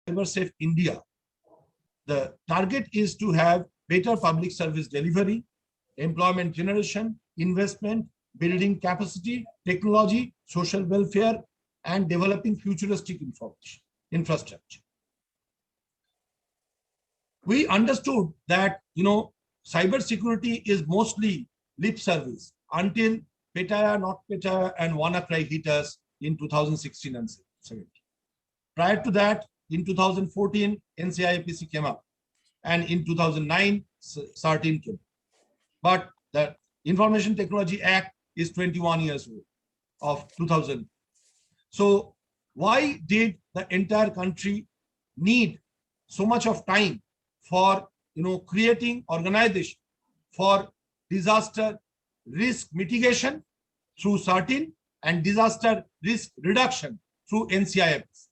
CyberSafe India, the target is to have better public service delivery, employment generation, investment, building capacity, technology, social welfare, and developing futuristic information infrastructure. We understood that, cybersecurity is mostly lip service until Petaya, not Petaya, and WannaCry hit us in 2016 and 17. Prior to that, in 2014, NCIAPC came up, and in 2009, CERT-In came. But the Information Technology Act is 21 years old, of 2000. So why did the entire country need so much of time for creating organization for disaster risk mitigation through CERT-In and disaster risk reduction through NCIAPC?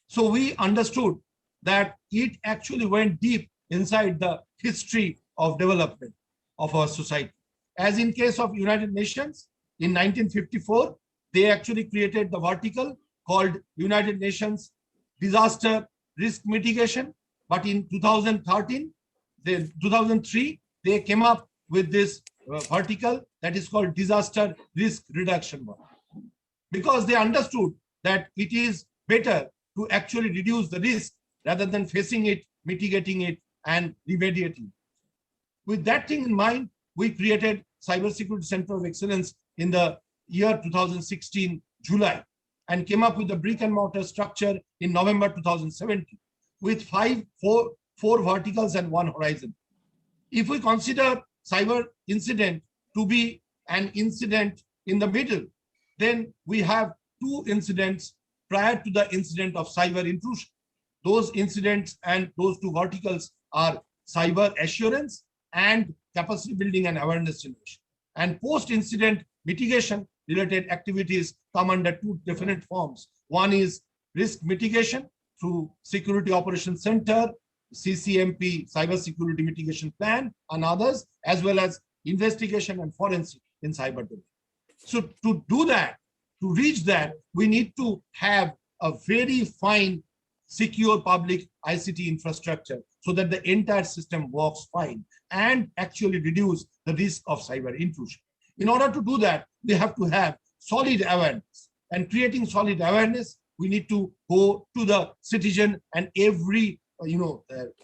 So we understood that it actually went deep inside the history of development of our society. As in case of United Nations, in 1954, they actually created the vertical called United Nations Disaster Risk Mitigation. But in 2003, they came up with this vertical that is called Disaster Risk Reduction. Because they understood that it is better to actually reduce the risk rather than facing it, mitigating it, and remediating it. With that thing in mind, we created Cybersecurity Center of Excellence in the year 2016, July, and came up with a brick and mortar structure in November 2017 with four verticals and one horizon. If we consider cyber incident to be an incident in the middle, then we have two incidents prior to the incident of cyber intrusion. Those incidents and those two verticals are cyber assurance and capacity building and awareness generation. And post-incident mitigation related activities come under two different forms. One is risk mitigation through Security Operations Center, CCMP, Cybersecurity Mitigation Plan, and others, as well as investigation and forensic in cyber domain. So to do that, to reach that, we need to have a very fine, secure public ICT infrastructure so that the entire system works fine and actually reduce the risk of cyber intrusion. In order to do that, we have to have solid awareness. And creating solid awareness, we need to go to the citizen and every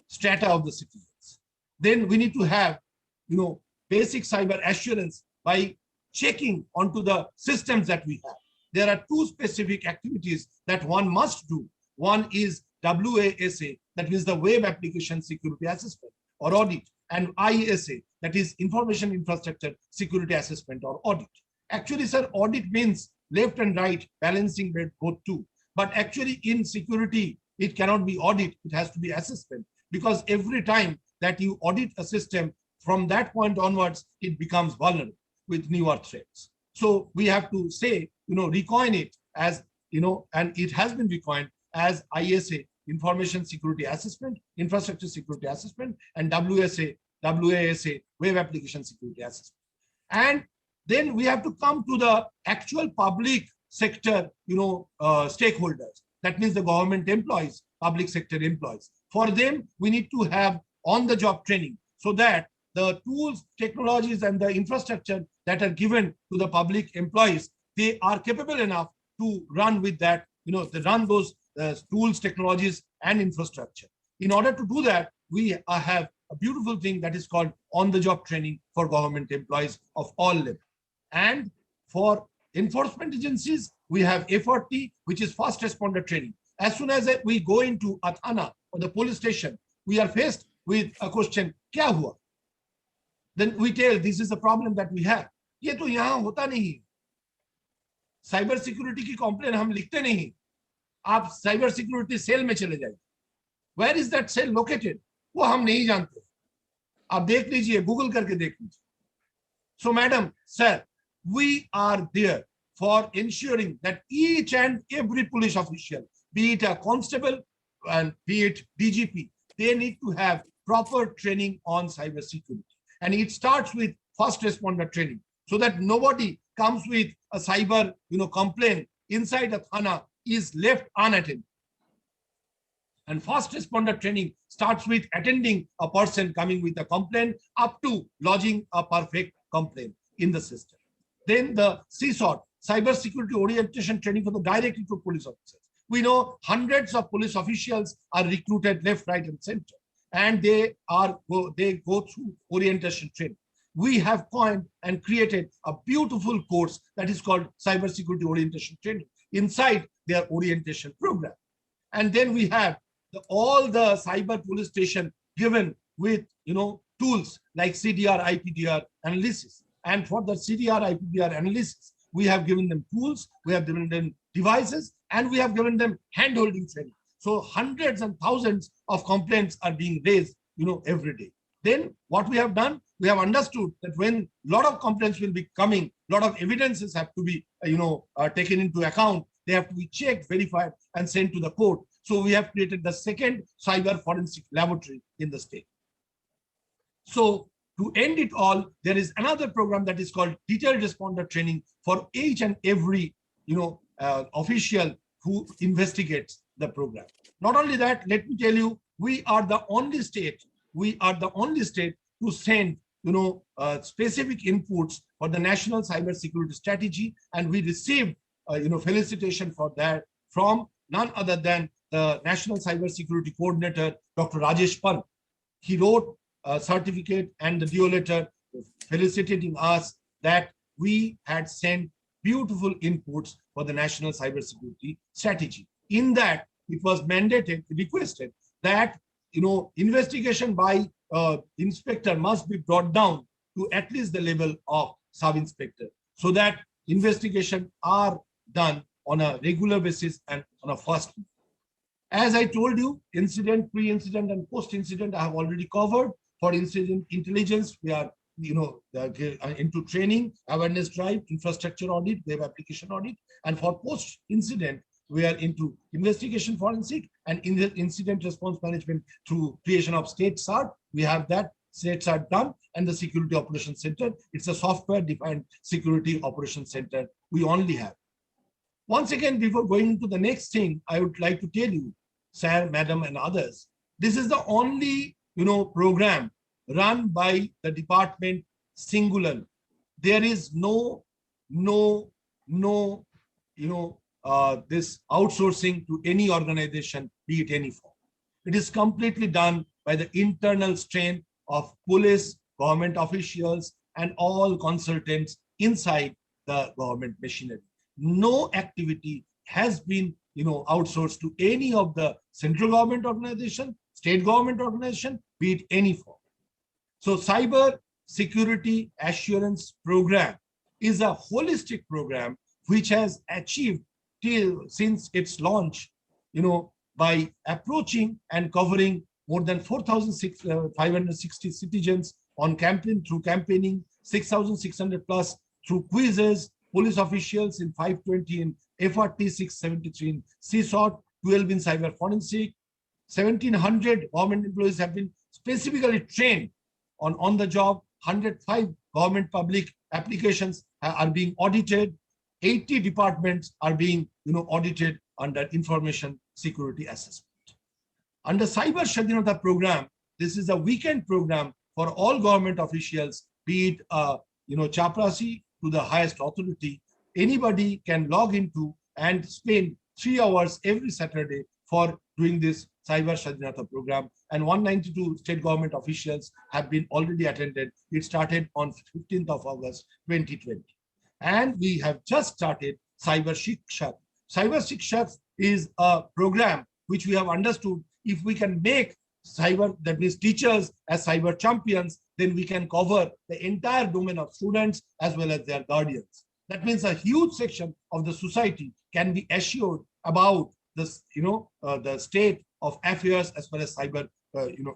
strata of the citizens. Then we need to have basic cyber assurance by checking onto the systems that we have. There are two specific activities that one must do. One is WASA, that is the Web Application Security Assessment or Audit, and ISA, that is Information Infrastructure Security Assessment or Audit. Actually, sir, audit means left and right, balancing both two. But actually in security, it cannot be audit, it has to be assessment. Because every time that you audit a system, from that point onwards, it becomes vulnerable with newer threats. So we have to say, recoin it as, and it has been recoined as ISA, Information Security Assessment, Infrastructure Security Assessment, and WASA, Web Application Security Assessment. And then we have to come to the actual public sector, stakeholders. That means the government employees, public sector employees. For them, we need to have on-the-job training so that the tools, technologies, and the infrastructure that are given to the public employees, they are capable enough to run with that, they run those tools, technologies, and infrastructure. In order to do that, we have a beautiful thing that is called on-the-job training for government employees of all levels. And for enforcement agencies, we have FRT, which is fast responder training. As soon as we go into a thana or the police station, we are faced with a question, kya hua? Then we tell this is a problem that we have. ये तो यहाँ होता नहीं. Cyber security की complain हम लिखते नहीं. आप साइबर सिक्योरिटी सेल में चले जाइए. Where is that cell located? वो हम नहीं जानते. आप देख लीजिए, गूगल करके देख लीजिए. So, madam, sir, we are there for ensuring that each and every police official, be it a constable and be it DGP, they need to have proper training on cyber security. And it starts with first responder training so that nobody comes with a cyber complaint inside a thana is left unattended. And fast responder training starts with attending a person coming with a complaint up to lodging a perfect complaint in the system. Then the CSOT, cybersecurity orientation training for the direct recruit police officers. We know hundreds of police officials are recruited left, right, and center, and they go through orientation training. We have coined and created a beautiful course that is called cybersecurity orientation training inside their orientation program. And then we have all the cyber police station given with tools like CDR, IPDR analysis. And for the CDR, IPDR analysis, we have given them tools, we have given them devices, and we have given them hand-holding training. So hundreds and thousands of complaints are being raised, every day. Then what we have done, we have understood that when a lot of complaints will be coming, a lot of evidences have to be, taken into account. They have to be checked, verified, and sent to the court. So we have created the second cyber forensic laboratory in the state. So to end it all, there is another program that is called detailed responder training for each and every, official who investigates the program. Not only that, let me tell you, we are the only state to send, specific inputs for the national cybersecurity strategy, and we received, felicitation for that from none other than the National Cybersecurity Coordinator, Dr. Rajesh Pant. He wrote a certificate and the DO letter felicitating us that we had sent beautiful inputs for the national cybersecurity strategy. In that, it was mandated, requested that investigation by inspector must be brought down to at least the level of sub-inspector, so that investigation are done on a regular basis and on a fast. As I told you, incident, pre-incident, and post-incident I have already covered. For incident intelligence, we are into training, awareness drive, infrastructure audit, web application audit, and for post-incident, we are into investigation forensic and incident response management through creation of state SART. We have that state SART done, and the security operations center. It's a software-defined security operations center we only have. Once again, before going into the next thing, I would like to tell you, sir, madam, and others, this is the only program run by the department singularly. There is no this outsourcing to any organization, be it any form. It is completely done by the internal strength of police, government officials, and all consultants inside the government machinery. No activity has been outsourced to any of the central government organization, state government organization, be it any form. So cyber security assurance program is a holistic program which has achieved since its launch, by approaching and covering more than 4,560 citizens on through campaigning, 6,600 plus through quizzes, police officials in 520 in FRT, 673 in CSOT, 12 in cyber forensic, 1,700 government employees have been specifically trained on the job, 105 government public applications are being audited, 80 departments are being audited under information security assessment. Under Cyber Shadhinata program, this is a weekend program for all government officials, be it chaprasi to the highest authority. Anybody can log into and spend 3 hours every Saturday for doing this Cyber Shadhinata program, and 192 state government officials have been already attended. It started on 15th of August 2020. And we have just started Cyber Shikshak. Cyber Shikshak is a program which we have understood, if we can make cyber, that means teachers, as cyber champions, then we can cover the entire domain of students as well as their guardians. That means a huge section of the society can be assured about this, the state of affairs as far as cyber,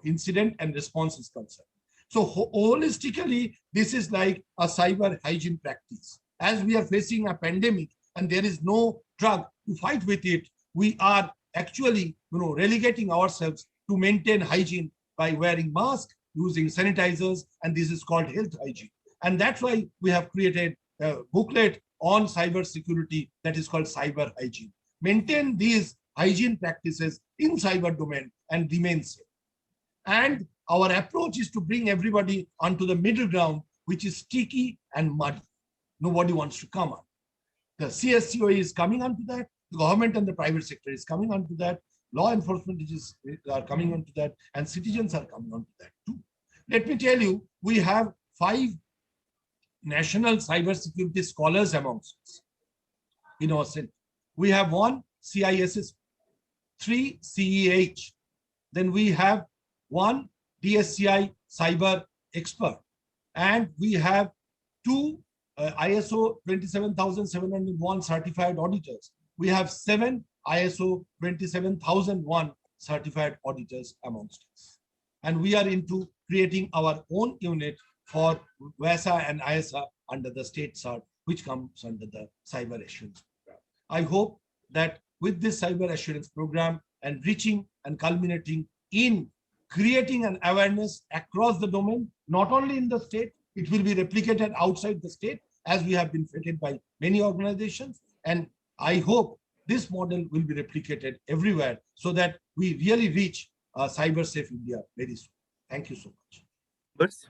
incident and response is concerned. So holistically, this is like a cyber hygiene practice. As we are facing a pandemic and there is no drug to fight with it, we are actually, relegating ourselves to maintain hygiene by wearing masks, using sanitizers, and this is called health hygiene. And that's why we have created a booklet on cyber security that is called Cyber Hygiene. Maintain these hygiene practices in cyber domain and remain safe. And our approach is to bring everybody onto the middle ground, which is sticky and muddy. Nobody wants to come on. The CSCOA is coming onto that. The government and the private sector is coming onto that. Law enforcement are coming onto that, and citizens are coming onto that too. Let me tell you, we have 5 national cybersecurity scholars amongst us in our center. We have 1 CISS, 3 CEH, then we have 1 DSCI cyber expert, and we have 2 ISO 27701 certified auditors. We have 7 ISO 27001 certified auditors amongst us. And we are into creating our own unit for WASA and ISA under the state CERT, which comes under the cyber assurance program. I hope that with this cyber assurance program and reaching and culminating in creating an awareness across the domain, not only in the state, it will be replicated outside the state, as we have been vetted by many organizations. And I hope this model will be replicated everywhere so that we really reach cyber safe India very soon. Thank you so much. First.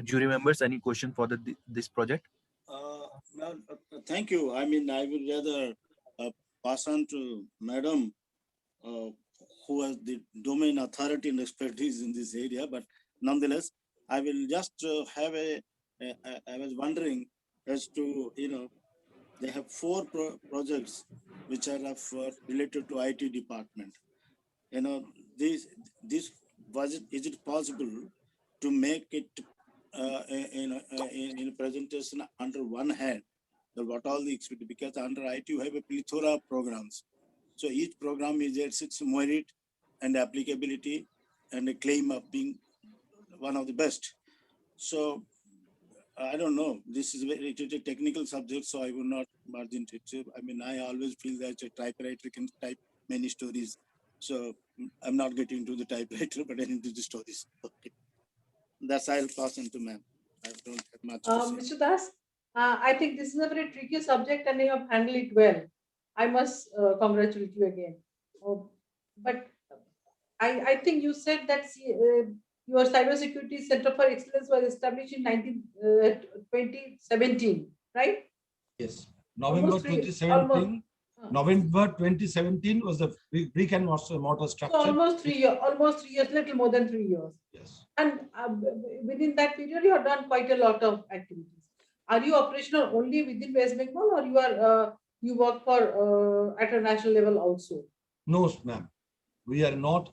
Jury members, any question for this project? Well, thank you. I mean, I would rather pass on to Madam, who has the domain authority and expertise in this area. But nonetheless, I will just have I was wondering as to, they have 4 projects which are of related to IT department. Is it possible to make it in a presentation under one head, what all the expected, because under IT you have a plethora of programs. So each program is its merit and applicability and a claim of being one of the best. So I don't know, this is a technical subject, so I will not merge into it. I mean, I always feel that a typewriter can type many stories. So I'm not getting into the typewriter, but into the stories. Okay. That's I'll pass on to ma'am. I don't have much to say. Mr. Das, I think this is a very tricky subject and you have handled it well. I must congratulate you again. But I think you said that your Cybersecurity Center for Excellence was established in 2017, right? Yes, November 2017. November 2017 was the brick and mortar structure. So almost 3 years, little more than 3 years. Yes. And within that period, you have done quite a lot of activities. Are you operational only within West Bengal, or you work for at a national level also? No, ma'am. We are not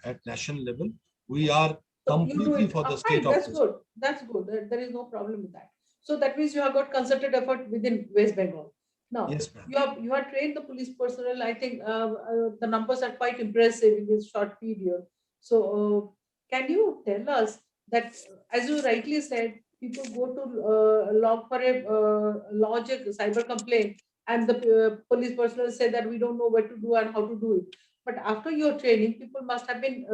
at national level. We are completely for the state office. That's good. That's good. There is no problem with that. So that means you have got concerted effort within West Bengal. Now, yes, you have trained the police personnel. I think the numbers are quite impressive in this short period. So, can you tell us that, as you rightly said, people go to lodge a cyber complaint, and the police personnel say that we don't know what to do and how to do it. But after your training, people must have been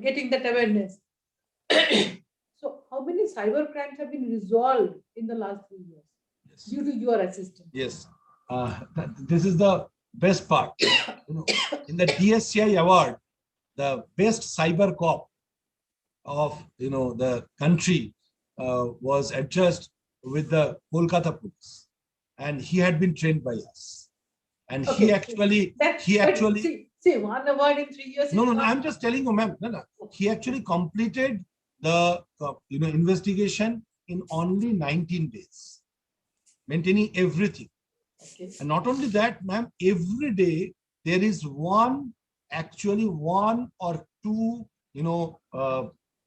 getting that awareness. So, how many cyber crimes have been resolved in the last 3 years? Yes. Due to your assistance? Yes, this is the best part. In the DSCI award, the best cyber cop of the country was adjudged with the Kolkata police, and he had been trained by us. And okay, he actually see 1 award in 3 years. No, I'm just telling you, ma'am. No. He actually completed the investigation in only 19 days, maintaining everything. Okay. And not only that, ma'am, every day there is one or two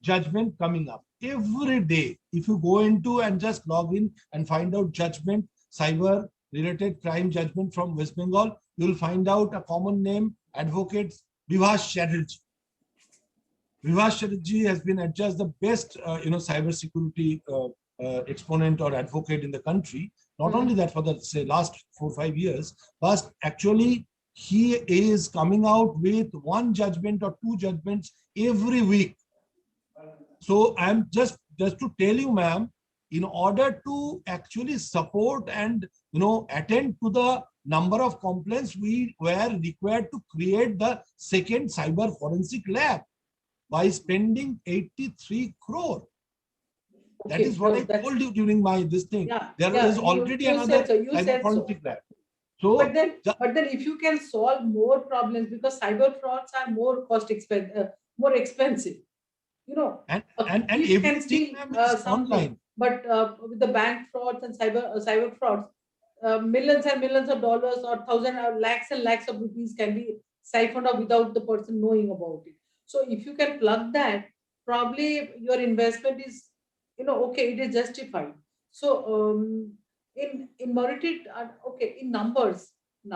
judgment coming up every day. If you go into and just log in and find out judgment, cyber related crime judgment from West Bengal, you will find out a common name, Advocate Vibhas Chatterjee. Vibhas Chatterjee has been adjudged the best cyber security exponent or advocate in the country. Not only that, for the last 4 or 5 years, but actually he is coming out with one judgment or two judgments every week. So I'm just to tell you, ma'am, in order to actually support and attend to the number of complaints, we were required to create the second cyber forensic lab by spending 83 crore. That Okay, is what no, I that's- told you during this thing. Yeah, There yeah, is already you another said so, you cyber said so. forensic lab. So But then if you can solve more problems, because cyber frauds are more more expensive, you know. and A and thief can everything, steal ma'am, is something, online. but with the bank frauds and cyber frauds, millions and millions of dollars or thousand or lakhs and lakhs of rupees can be siphoned off without the person knowing about it. So if you can plug that, probably your investment is, okay, it is justified. So in Mauritius, okay, in numbers in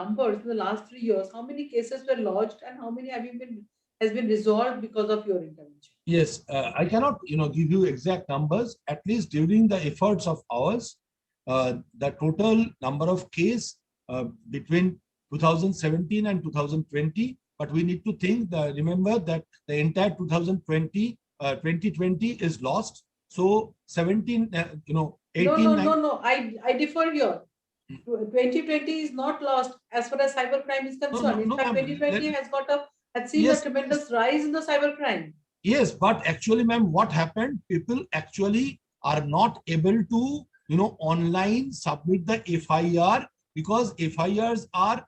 the last 3 years, how many cases were lodged and how many has been resolved because of your intervention? Yes, I cannot, give you exact numbers. At least during the efforts of ours, the total number of case between 2017 and 2020. But we need to remember that the entire 2020 is lost. So 17, 18, No. I differ here. 2020 is not lost as far as cybercrime is concerned. In fact, ma'am. 2020 has seen a Yes, tremendous rise in the cybercrime. yes, but actually, ma'am, what happened? People actually are not able to, online submit the FIR because FIRs are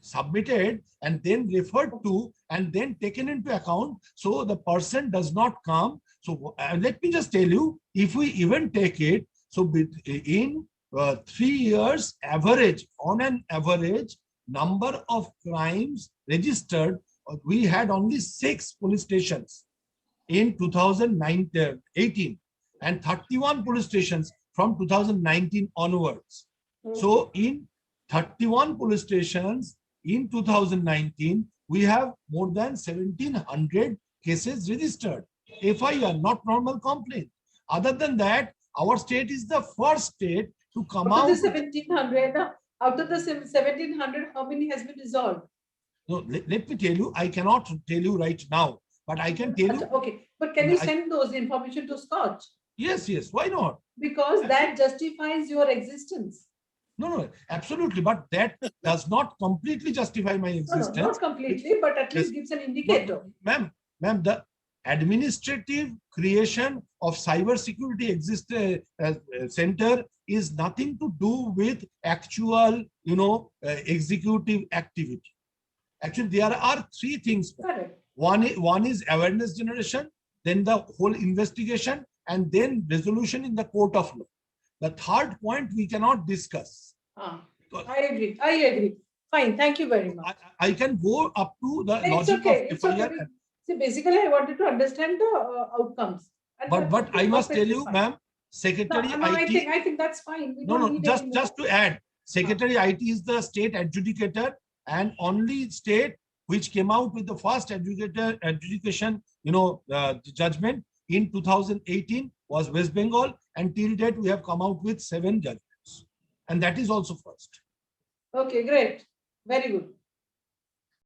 submitted and then referred to and then taken into account. So the person does not come. So let me just tell you, if we even take it, so in 3 years average, on an average, number of crimes registered, we had only 6 police stations in 2018 and 31 police stations from 2019 onwards. So in 31 police stations in 2019, we have more than 1,700 cases registered. FIR, not normal complaint. Other than that, our state is the first state to come out out. of the 1,700, out of the 1,700, how many has been resolved? No, let me tell you, I cannot tell you right now, but I can tell you. Okay, but can you send those information to Scotch? Yes, why not? Because that justifies your existence. No, absolutely. But that does not completely justify my existence. No, not completely, but at least gives an indicator. Ma'am, the administrative creation of cybersecurity center is nothing to do with actual, executive activity. Actually, there are 3 things. Correct. One is awareness generation, then the whole investigation, and then resolution in the court of law. The third point we cannot discuss. I agree. Fine, thank you very much. I can go up to the logic of FIR. Okay. See, basically, I wanted to understand the outcomes. But I must tell you, ma'am, Secretary IT. I think that's fine. Just to add, Secretary IT is the state adjudicator and only state which came out with the first adjudication, judgment in 2018 was West Bengal, and till date we have come out with 7 judgments, and that is also first. Okay, great, very good.